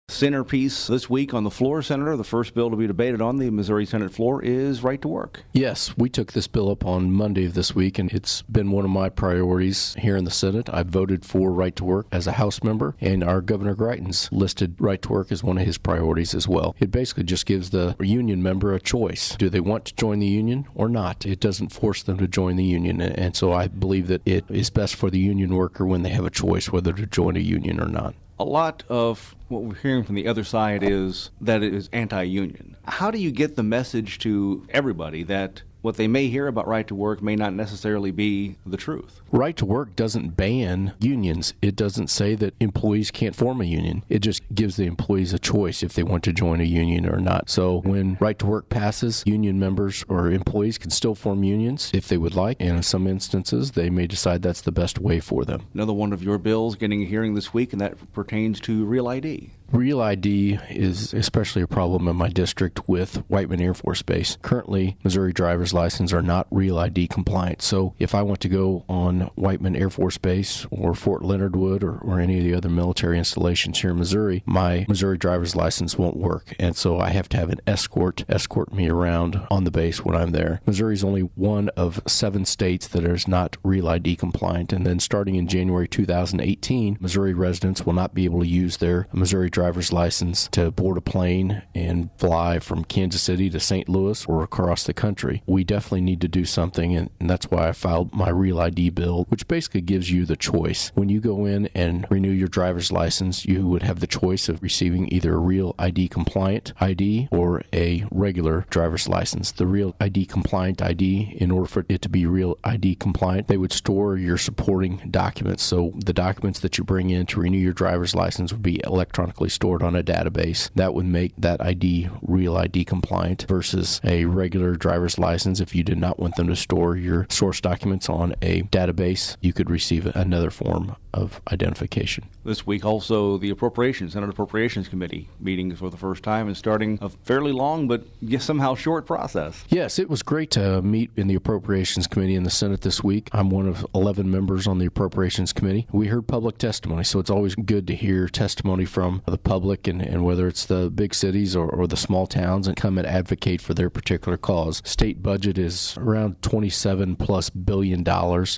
Centerpiece this week on the floor, Senator, the first bill to be debated on the Missouri Senate floor is right to work. Yes, we took this bill up on Monday of this week, and it's been one of my priorities here in the Senate. I voted for right to work as a House member, and our Governor Greitens listed right to work as one of his priorities as well. It basically just gives the union member a choice. Do they want to join the union or not? It doesn't force them to join the union, and so I believe that it is best for the union worker when they have a choice whether to join a union or not. A lot of what we're hearing from the other side is that it is anti-union. How do you get the message to everybody that what they may hear about right to work may not necessarily be the truth? Right to work doesn't ban unions. It doesn't say that employees can't form a union. It just gives the employees a choice if they want to join a union or not. So when right to work passes, union members or employees can still form unions if they would like, and in some instances they may decide that's the best way for them. Another one of your bills getting a hearing this week, and that pertains to Real ID. Real ID is especially a problem in my district with Whiteman Air Force Base. Currently, Missouri driver's licenses are not Real ID compliant. So if I want to go on Whiteman Air Force Base or Fort Leonard Wood or any of the other military installations here in Missouri, my Missouri driver's license won't work. And so I have to have an escort me around on the base when I'm there. Missouri is only one of 7 states that is not Real ID compliant. And then starting in January 2018, Missouri residents will not be able to use their Missouri driver's license to board a plane and fly from Kansas City to St. Louis or across the country. We definitely need to do something, and that's why I filed my Real ID bill, which basically gives you the choice. When you go in and renew your driver's license, you would have the choice of receiving either a Real ID compliant ID or a regular driver's license. The Real ID compliant ID, in order for it to be Real ID compliant, they would store your supporting documents. So the documents that you bring in to renew your driver's license would be electronically stored on a database. That would make that ID Real ID compliant versus a regular driver's license. If you did not want them to store your source documents on a database, you could receive another form of identification. This week also the Senate Appropriations Committee meeting for the first time and starting a fairly long but somehow short process. Yes, it was great to meet in the Appropriations Committee in the Senate this week. I'm one of 11 members on the Appropriations Committee. We heard public testimony, so it's always good to hear testimony from the public, and whether it's the big cities or the small towns, and come and advocate for their particular cause. State budget is around $27+ billion.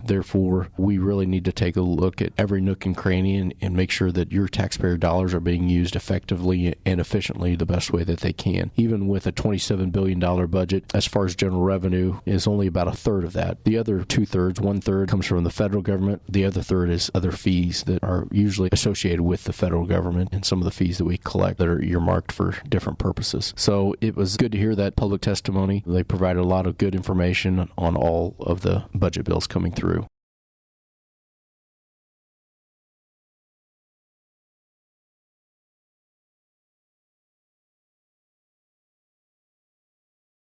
Therefore, we really need to take a look at every nook and cranny and make sure that your taxpayer dollars are being used effectively and efficiently the best way that they can. Even with a $27 billion budget, as far as general revenue, is only about a third of that. The other 2/3, 1/3 comes from the federal government. The other third is other fees that are usually associated with the federal government and some of the fees that we collect that are earmarked for different purposes. So it was good to hear that public testimony. They provided a lot of good information on all of the budget bills coming through.